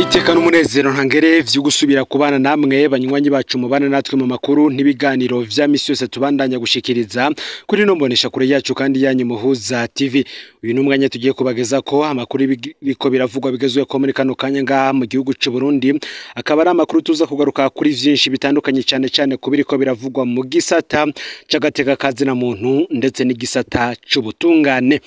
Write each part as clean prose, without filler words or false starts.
Iteka n'umunezero ntangere vyo gusubira kubana namwe banywanyi bacu mubana natwe mu makuru n'ibiganiro vya misi yose tubandanya gushikiriza kuri no mbonesha kure yacu kandi yanyu Muhuza TV. Uyu numwanya tugiye kubageza ko amakuru biko biravugwa bigezwe ko muri kano kanya ngaha mu gihugu c'u Burundi, akaba ari amakuru tuza kugaruka kuri vyinshi bitandukanye cyane kubiriko biravugwa mu gisata c'agateka kazi na muntu ndetse n'igisata c'ubutungane.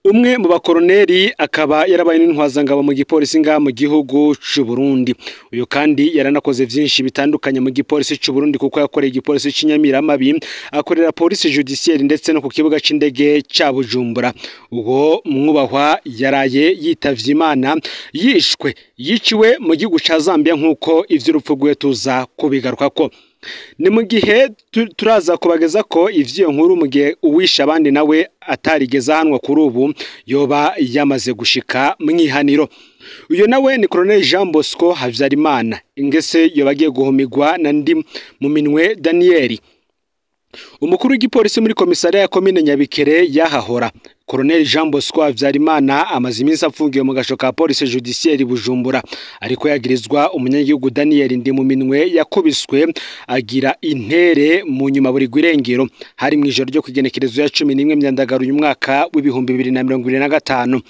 Umwe mu bakoroneri akaba yarabaye n'intwazangabo mu gipolisi nga mu gihugu c'u Burundi. Uyu kandi yaranakoze vyinshi bitandukanye mu gipolisi c'u Burundi kuko yakoreye igipolisi c'Inyamiramabi, akorera polisi judiciaire ndetse no ku kibuga c'indege ca Bujumbura. Uwo mwubahwa yaraye yitavye Imana, yiciwe mu gihugu ca Zambia nkuko ivy'urupfu rwe tuza kubigarukako. Ni mu gihe turaza kubageza ko ivyo nkuru mu gihe uwisha abandi nawe atarigeza hanwa kuri ubu yoba yamaze gushika mwihaniro. Uyo nawe ni Colonel Jean Bosco Havyarimana, ingese yobagiye guhomigwa na ndi mu minwe Daniel. Umukuru w'igipolisi muri komisariya ya komine Nyabikere yahahora. Colonel Jean Bosco Havyarimana amaze iminsi afungiwe mu gasho ka polisi judiciaire Bujumbura, ariko yagirizwa umunyagihugu Daniel ndi mu minwe yakubiswe agira intere mu nyuma buri gwirengero hari mwijoro ryo kugenekerezo ya 11 myandagaro uyu mwaka w'ibihumbi 2025.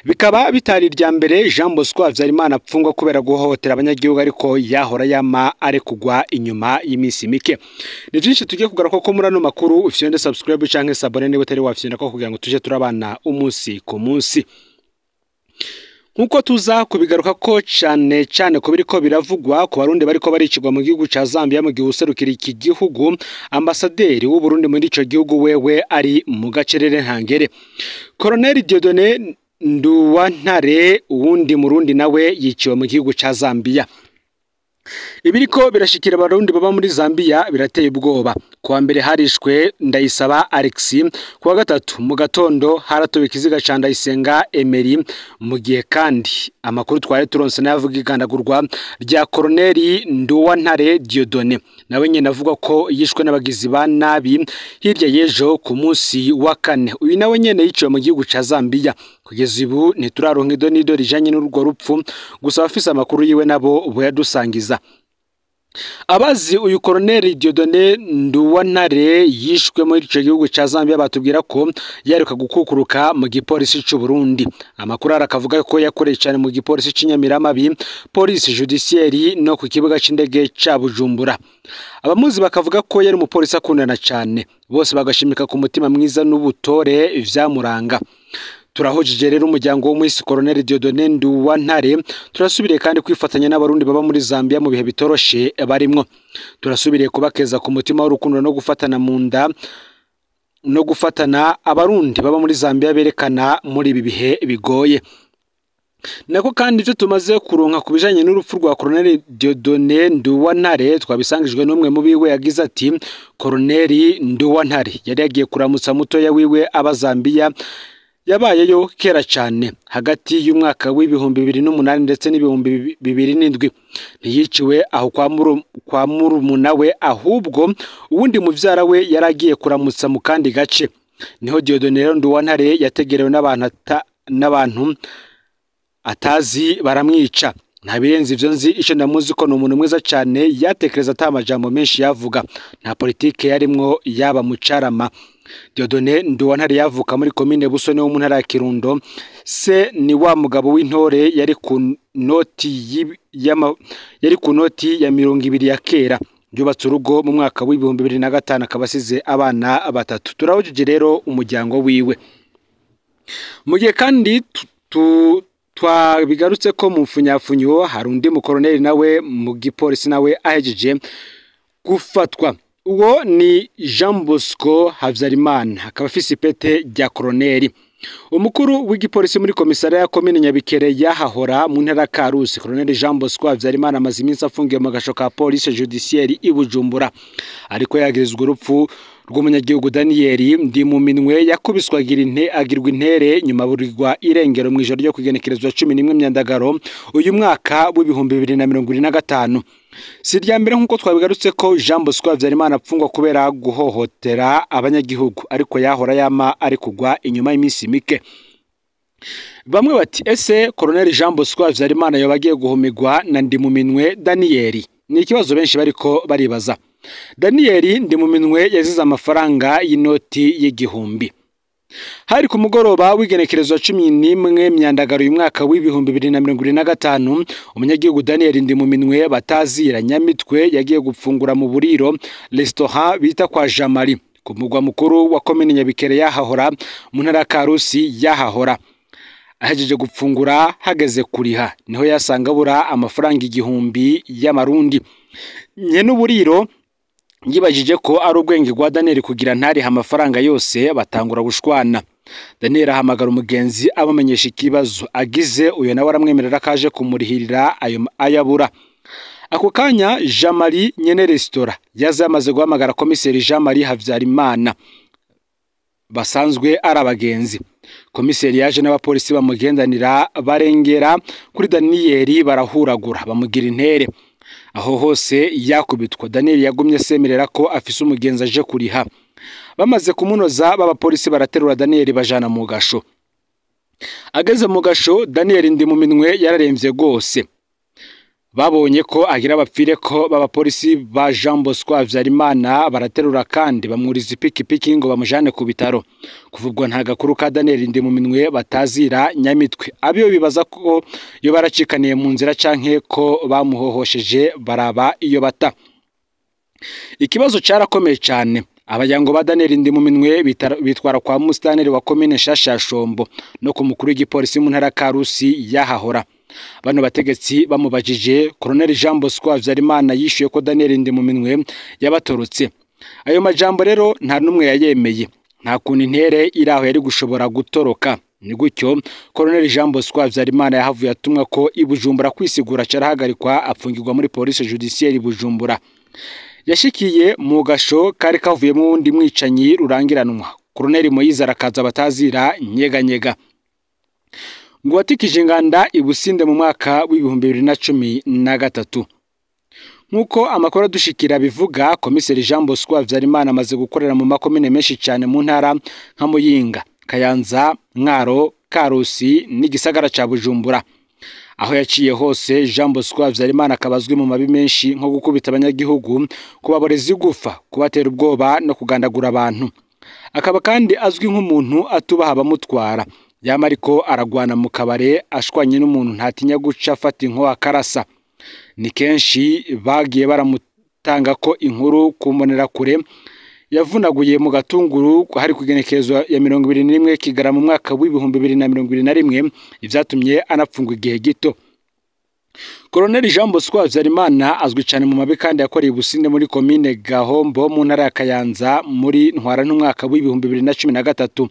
Bikaba bitari rya mbere Jean Bosco Havyarimana apfungwa kubera guhohotera abanyagihugu, ariko yahora yama arekugwa inyuma y'imisi mike. Ni byinshi tugiye kugaruka ko muri ano makuru. Ufyonde subscribe canke s'abonner niba utari wafyonda ko kugira ngo tuje turabana umunsi ku munsi. Nkuko tuza kubigaruka ko cyane kubiriko biravugwa ku barundi bariko baricirwa mu gihugu ca Zambia mu gihe userukira iki gihugu, ambasaderi w'u Burundi muri ico gihugu wewe ari mu gacerere ntangere. Colonel Dieudonné Nduwantare uwundi murundi nawe yiciwe mu gihugu ca Zambia. Ibiriko birashikira abarundi baba muri Zambia birateye ubwoba. Kuwa mbere harishwe Ndayisaba Alexis, kuwa gatatu mu gatondo haratowe ikiziga ca Ndayisenga Emery, mu gihe kandi amakuru twari turonse navuga igandagurwa rya Colonel Nduwantare Dieudonné nawe nyene avuga ko yishwe n'abagizi ba nabi hirya yejo ku munsi wa kane. Uyu nawe nyene yiciwe mu gihugu ca Zambia. Kugeza ubu ntituraronka idonido rijanye n'urwo rupfu, gusa abafise amakuru yiwe nabo boyadusangiza. Abazi uyu Colonel Dieudonné Nduwantare yishwe muri ico gihugu ca Zambia batubwira ko yaruka gukukuruka mu gipolisi c'u Burundi. Amakuru arakavuga ko yakoreye cyane mu gipolisi c'Inyamiramabi, polisi judiciaire no ku kibuga c'indege ca Bujumbura. Abamuzi bakavuga ko yari mu polisi akundana cyane, bose bagashimika ku mutima mwiza n'ubutore vyamuranga. Turahojije rero umuryango w'umwisi Colonel Dieudonné Nduwantare, turasubiriye kandi kwifatanya n'abarundi baba muri Zambia mu bihe bitoroshe barimwo. Turasubiriye kubakeza ku mutima w'urukundo no gufatana mu nda no gufatana abarundi baba muri Zambia berekana muri ibi bihe bigoye. Nako kandi ivyo tumaze kuronka kubijanye n'urupfu rwa Colonel Dieudonné Nduwantare twabisangijwe n'umwe mu biwe yagize ati Colonel Nduwantare yari yagiye kuramutsa mutoya wiwe aba Zambia, yabayeyo kera cyane hagati y'umwaka w'ibihumbi 2008 ndetse n'ibihumbi 2007. Ntiyiciwe aho kwa murumuna we, ahubwo uwundi muvyara we yaragiye kuramutsa mu kandi gace. Niho Dieudonné Nduwantare yategerewe n'abantu atazi baramwica. Nta birenze ivyo nzi, ico ndamuzi ko n'umuntu mwiza cyane, yatekereza atamajambo menshi yavuga, nta politike yarimwo yaba mu Carama. Dieudonné Nduwantare yavuka muri komine Busoni wo mu ntara ya Kirundo. Se ni wa mugabo w'intore yari ku noti ya 200 ya kera. Yubatse urugo mu mwaka w'ibihumbi 2005 akabasize abana batatu. Turahujije rero umuryango wiwe. Mu gihe kandi twabigarutse ko mu mfunyafunyo hari undi mu Colonel nawe mu gipolisi nawe ahejeje gufatwa. Uwo ni Jean Bosco Havyarimana, akaba afise ipete rya Colonel. Umukuru w'igipolisi muri komisariya ya komine Nyabikere yahahora mu ntara Karusi, Colonel Jean Bosco Havyarimana amaze iminsi afungiwe mu gasho ka polisi judiciaire i Bujumbura, ariko yagirizwa urupfu rw'umunyagihugu Daniel ndi mu minwe yakubiswa agirwa intere nyuma burirwa irengero mu ijoro ryo kugenekerezwa 11 myandagaro uyu mwaka w'ibihumbi 2025. Si rya mbere nkuko twabigarutse ko Jean Bosco Havyarimana apfungwa kubera guhohotera abanyagihugu, ariko yahora yama ari kugwa inyuma y'imisi mike. Bamwe bati ese Colonel Jean Bosco Habyarimana yobagiye guhumigwa na Ndimuminwe Daniel? Ni ikibazo benshi bariko baribaza. Daniel Ndimuminwe yazize amafaranga y'inoti y'igihumbi. Hari ku mugoroba w'igenekerezo 11 myandagaro y'umwaka w'ibihumbi 2025 umunyagihugu Daniel Ndimuminwe batazira Nyamitwe yagiye gupfungura mu buriro restaurant bita kwa Jamali ku mugwa mukuru wa komine Nyabikere yahahora mu ntara ya Karusi yahahora. Ahejeje gupfungura hageze kuriha niho yasanga bura amafaranga igihumbi y'amarundi. Nyene uburiro yibajije ko ari ubwenge gwa Daniel kugira ntariha amafaranga yose batangura gushwana. Daniel ahamagara umugenzi abamenyesha ikibazo agize, uyo nawe aramwemerera kaje kumurihirira ayo ayabura. Ako kanya Jamali nyene restaurant yazamaze guhamagara komiseri Jamali Habyarimana basanzwe ari abagenzi. Komiseri yaje n'abapolisi bamugendanira barengera kuri Daniel barahuragura bamugira intere. Aho hose yakubitwa. Daniel yagumye semerera ko afise umugenzi aje kuriha. Bamaze kumunoza b'abapolisi baraterura Daniel bajana mu gasho. Ageze mu gasho Daniel Ndimuminwe yararemvye gose. Babonye ko agira bapfire ko b'abapolisi ba Jean Bosco Habyarimana baraterura kandi bamwuriza ipikipiki ngo bamujane ku bitaro. Kuvugwa nta gakuru ka Daniel Ndimuminwe batazira Nyamitwe. Abiyo bibaza ko yo baracikaniye mu nzira canke ko bamuhohosheje baraba iyo bata. Ikibazo cyarakomeye cyane. Abayango ba Daniel Ndimuminwe bitwara kwa Mustaneri wa komine Shashashombo no ku mukuru w'igipolisi mu ntara Karusi yahahora. Bano bategetsi bamubajije Colonel Jean Bosco Habyarimana yishuye ko Daniel Ndimuminwe yabatorotse. Ayo majambo rero nta numwe yayemeye. Nta kuntu intere iraho yari gushobora gutoroka. Ni gutyo Colonel Jean Bosco Habyarimana yahavuye atumwa ko ibujumbura kwisigura carahagarikwa apfungirwa muri police judiciaire Bujumbura. Yashikiye mu gasho kari kavuyemo undi mwicanyi rurangiranwa. Colonel Moyize arakaza batazira nyeganyega. Ngo watikije inganda ibusinde mu mwaka w'ibihumbi 2013. Nkuko amakuru dushikira bivuga, komiseri Jean Bosco Habyarimana amaze gukorera mu makomine menshi cyane mu ntara nka Muyinga, Kayanza, Mwaro, Karusi n'igisagara ca Bujumbura. Aho yaciye hose Jean Bosco Habyarimana akabazwe mu mabi menshi nko gukubita abanyagihugu, kubaboreza gufa, kubatera ubwoba no kugandagura abantu. Akaba kandi azwi nk'umuntu atubaha abamutwara. Yama ariko aragwana mu kabare ashwanye n'umuntu ntatinya guca afata inko akarasa. Ni kenshi bagiye baramutanga ko inkuru kumbonera kure yavunaguye mu gatunguru hari kugenekezo ya 21 kigara mu mwaka w'ibihumbi 2021 ivyatumye anapfungwa igihe gito. Colonel Jean Bosco Habyarimana azwi cyane mu mabi kandi yakoreye ubusinde muri komine Gahombo mu ntara ya Kayanza muri ntwara n'umwaka w'ibihumbi 2013.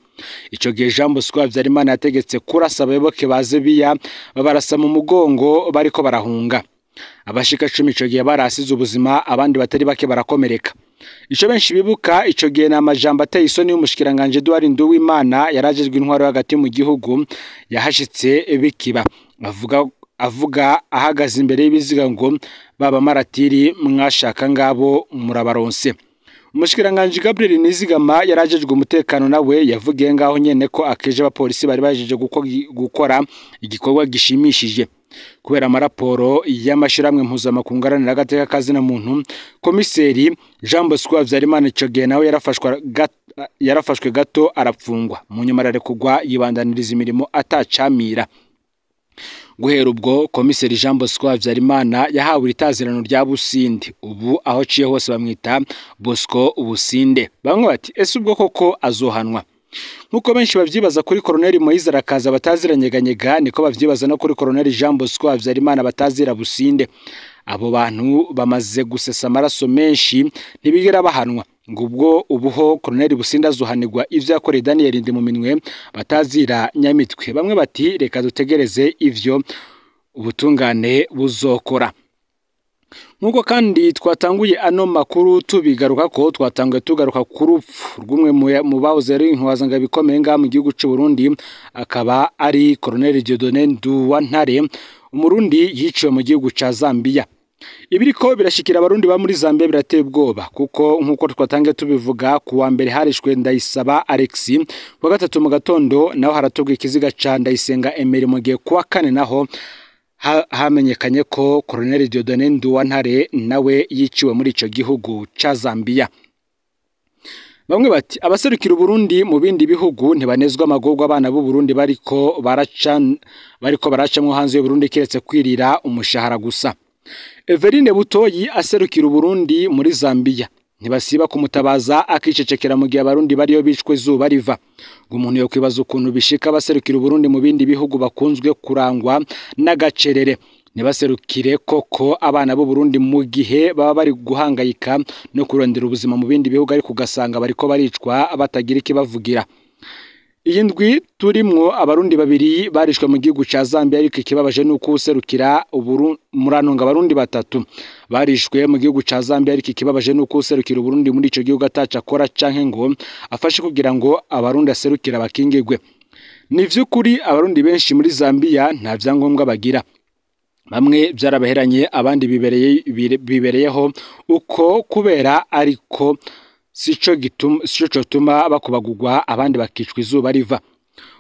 Ico gihe Jean Bosco Habyarimana yategetse kurasa abayoboke baze biya babarasa mu mugongo bariko barahunga. Abashika 10 ico gihe barasize ubuzima, abandi batari bake barakomereka. Ico benshi bibuka ico gihe na majambo ateye isoni y'umushikiranganje Edouard Nduwimana yarajejwe intwaro hagati mu gihugu yahashitse bikiba. Avuga ahagaze imbere y'ibiziga ngo baba maratiri mwashaka ngabo murabaronse. Umushikiranganje Gabriel Nizigama yarajejwe umutekano nawe yavugiye ngaho nyene ko akeje abapolisi bari bajeje gukora igikorwa gishimishije. Kubera amaraporo y'amashiramwe mpuzamakungu aranira agateka kazina muntu, komiseri Jean Bosco Habyarimana ico gihe nawe yarafashwe gato arapfungwa. Mu nyuma ararekugwa yibandaniriza imirimo atacamira. Guhera ubwo komiseri Jean Bosco Habyarimana yahawe itazirano rya Businde. Ubu aho ciye hose bamwita Bosco Ubusinde. Bamwe bati ese ubwo koko azohanwa? Nkuko benshi bavyibaza kuri Colonel Moyize arakaza bataziranyeganyega, niko bavyibaza no kuri Colonel Jean Bosco Habyarimana batazira Businde. Abo bantu bamaze gusesa amaraso menshi ntibigera bahanwa. Ngubwo ubuho Colonel Businde azohanirwa ivyo yakoreye Daniel Ndimuminwe batazira Nyamitwe. Bamwe bati reka dutegereze ivyo ubutungane buzokora. Nkuko kandi twatanguye ano makuru tubigaruka ko twatanguye tugaruka ku rupfu rw'umwe mu bahoze ari intwazanga bikomeye nga mu gihugu cy'u Burundi, akaba ari Colonel Dieudonné Nduwantare, umurundi yiciwe mu gihugu ca Zambia. Ibiriko birashikira abarundi ba muri Zambia birateye ubwoba kuko nkuko twatangiye tubivuga ku wa mbere harishwe Ndayisaba Alexis, ku wa gatatu mu gatondo naho haratubwa ikiziga ca Ndayisenga Emery, mu gihe ku wa kane naho hamenyekanye ko Colonel Dieudonné Nduwantare nawe yiciwe muri ico gihugu ca Zambia. Bamwe bati abaserukira Burundi mu bindi bihugu ntibanezwa amagorwa abana b'u Burundi bariko baracamwo hanze y'u Burundi kiretse kwirira umushahara gusa. Everine Butoyi aserukira Burundi muri Zambia ntibasiba kumutabaza akicecekera mu gihe abarundi bariyo bicwe zuba riva. Umuntu yo kwibaza ukuntu bishika abaserukira Burundi mu bindi bihugu bakunzwe kurangwa n'agacerere ntibaserukire koko abana b'u Burundi mu gihe baba bari guhangayika no kurondera ubuzima mu bindi bihugu, ariko ugasanga bariko baricwa batagira ikibavugira. Iyi ndwi turimwo abarundi babiri barishwe mu gihugu ca Zambia, ariko ikibabaje nuko userukira muranonga abarundi batatu barishwe mu gihugu ca Zambia, ariko ikibabaje nuko userukira Burundi muri ico gihugu ataca akora canke ngo afashe kugira ngo abarundi aserukira bakingirwe. Ni vy'ukuri abarundi benshi muri Zambia nta vyangombwa bagira, bamwe byarabaheranye abandi bibereyeho uko kubera, ariko sico gituma bakubagurwa abandi bakicwa izuba riva.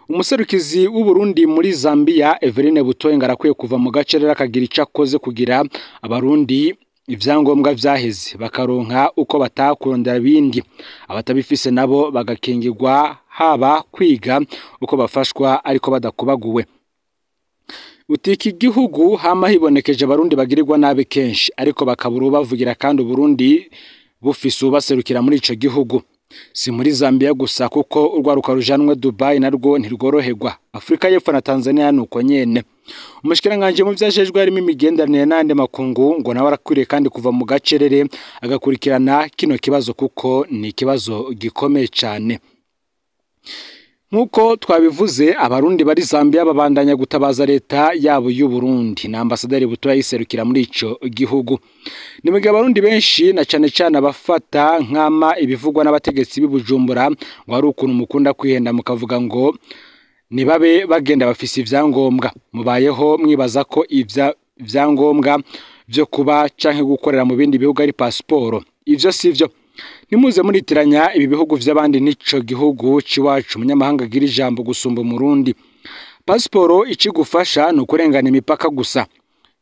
Umuserukizi w'u Burundi muri Zambia Everine Butoyi ngarakwiye kuva mu gacerera akagira ico akoze kugira abarundi ivyangombwa vyaheze bakaronka uko batakurondera bindi, abatabifise nabo bagakingirwa, haba kwiga uko bafashwa ariko badakubaguwe. Utiki gihugu hama hibonekeje abarundi bagirirwa nabi kenshi, ariko bakabura bavugira kandi Burundi bufise ubaserukira muri ico gihugu. Si muri Zambia gusa kuko urwaruka rujanwe Dubai narwo ntirworoherwa. Afrika y'Epfo na Tanzania nuko nyene. Umushikiranganje mu vyajejwe harimo imigenderanire n'andi makungu ngo nawe arakwiriye kandi kuva mu gacerere agakurikirana kino kibazo kuko ni ikibazo gikomeye cyane. Nkuko twabivuze abarundi bari Zambia babandanya gutabaza leta yabo y'u Burundi na ambasaderi Butoyi yiserukira muri ico gihugu. Ni mu gihe abarundi benshi na cane abafata nkama ibivugwa n'abategetsi b'Ibujumbura ngo ari ukuntu mukunda kwihenda mukavuga ngo nibabe bagenda bafise ivyangombwa, mubayeho mwibaza ko ivyangombwa byo kuba canke gukorera mu bindi bihugu ari passport. Ivyo sivyo. Nimuze muritiranya ibi bihugu vy'abandi nico gihugu ciwacu umunyamahanga gira ijambo gusumba Murundi. Passport ikigufasha no kurengana imipaka gusa.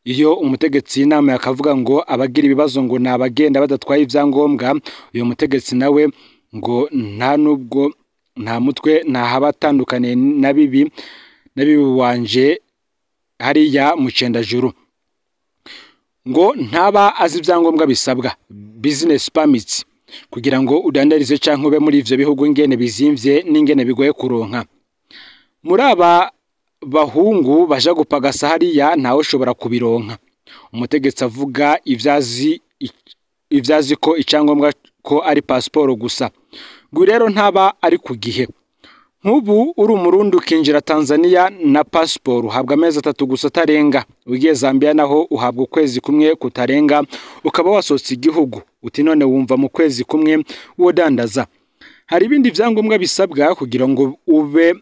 Iyo umutegetsi inama yakavuga ngo abagira ibibazo ngo nabagenda badatwaye ivyangombwa, uyo mutegetsi nawe ngo nta nubwo nta mutwe nta habatandukane nabibi wanje hariya mu Cendajuru, ngo ntaba azi ivyangombwa bisabwa business permits kugira ngo udandarize canke ube muri ivyo bihugu ingene bizimvye n'ingene bigoye kuronka. Muri aba bahungu baja gupagasa hariya ntawe ushobora kubironka. Umutegetsi avuga ivyazi ko icyangombwa ko ari passport gusa. Ngo rero ntaba ari ku gihe. Nk'ubu uri umurundi ukinjira Tanzania na passport uhabwa amezi 3 gusa tarenga. Ugiye Zambia naho uhabwa ukwezi kumwe kutarenga ukaba wasotse igihugu. Uti none wumva mu kwezi kumwe wodandaza. Hari ibindi vyangombwa bisabwa kugira ngo ube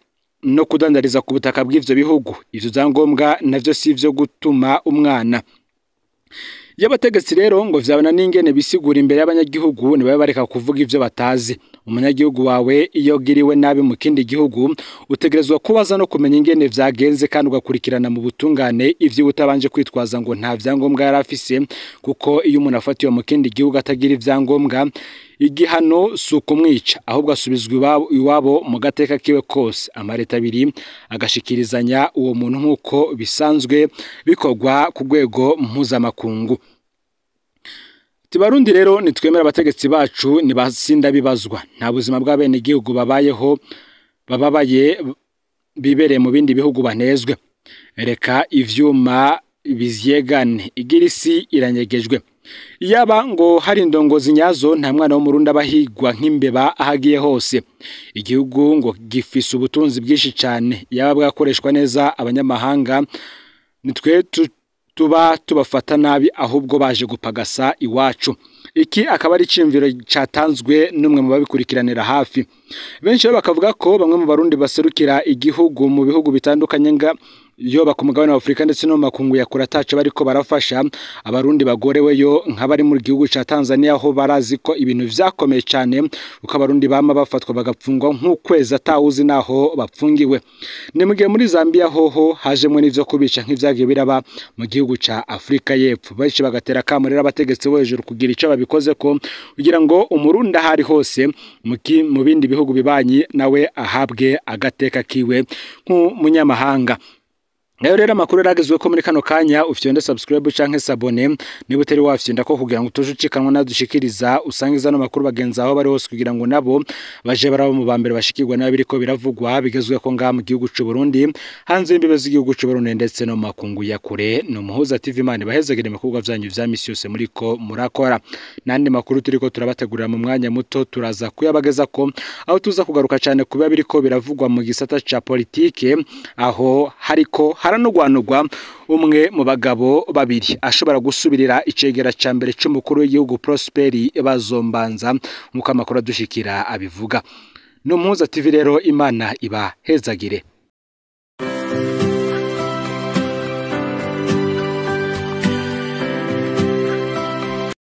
no kudandariza ku butaka bw'ivyo bihugu. Ivyo vyangombwa navyo sivyo gutuma umwana. Yabategetsi rero ngo vyabana n'ingene bisigura imbere y'abanyagihugu nibabe bareka kuvuga ivyo batazi. Umunyagihugu wawe iyo giriwe nabi mu kindi gihugu utegerezwa kubaza no kumenya ingene vyagenze kandi ugakurikirana mu butungane ivyo utabanje kwitwaza ngo nta vyangombwa yarafise, kuko iyo umuntu afatiwe mu kindi gihugu atagira ivyangombwa igihano sukumwica ahubwo asubizwa iwabo mu gateka kiwe kose. Amareta abiri agashikirizanya uwo muntu nkuko bisanzwe bikorwa ku rwego mpuzamakungu. Tibarundi rero nitwemera abategetsi bacu nibasinda bibazwa, nta buzima bw'abene igihugu babayeho bababaye bibereye mu bindi bihugu banezwe. Reka ivyuma bizyegane igirisi iranyegejwe. Yaba ngo hari indongozi nyazo nta mwana wo Murundi abahigwa nk'imbeba ahagiye hose. Igihugu ngo gifise ubutunzi bwinshi cyane, yaba bwakoreshwa neza abanyamahanga nitwe tuba tubafata nabi ahubwo baje gupagasa iwacu. Iki akaba ari cimviro catanzwe numwe mu babikurikiranira hafi. Benshi bakavuga ko bamwe mu Barundi baserukira igihugu mu bihugu bitandukanye yo bakumugabana wa Afrika ndetse no makungu yakora tace bariko barafasha abarundi bagoreweyo nk'abari mu gihugu ca Tanzania aho barazi ko ibintu vyakomeye cyane uko abarundi bama bafatwa bagapfungwa nk'ukwezi atawuzi naho bapfungiwe. Ni mugihe muri Zambia hoho hajemwe n'ivyo kubica nk'ivyagiye biraba mu gihugu ca Afrika y'Epfo baje bagatera kamurira abategetsi bo hejuru kugira ico babikoze ko kugira ngo umurundi ahari hose mu bindi bihugu bibanyi nawe ahabwe agateka kiwe nk'umunyamahanga. Nayo rero amakuru ragizwe ko muri kano kanya ufyonde subscribe canke sabone niba utari wafyonda ko kugira ngo tuje ucikanwa nadushikiriza usangiza no makuru bagenza aho bari hose kugira ngo nabo baje barabo mu bambere bashikirwa nabiriko biravugwa bigezwe ko nga mu gihugu c'u Burundi hanze y'imbibe z'igihugu c'u Burundi ndetse no makungu ya kure no Muhuza TV Imana bahezagire makuru byanyu vya misi yose muriko murakora. Nandi makuru turiko turabategurira mu mwanya muto turaza kuyabageza ko aho tuza kugaruka cyane kuba biriko biravugwa mu gisata ca politike aho hariko haranugwanugwa umwe mu bagabo babiri ashobora gusubirira icegera ca mbere c'umukuru w'igihugu Prosperi Bazombanza nkuko amakuru adushikira abivuga. No Muhuza TV rero Imana iba hezagire.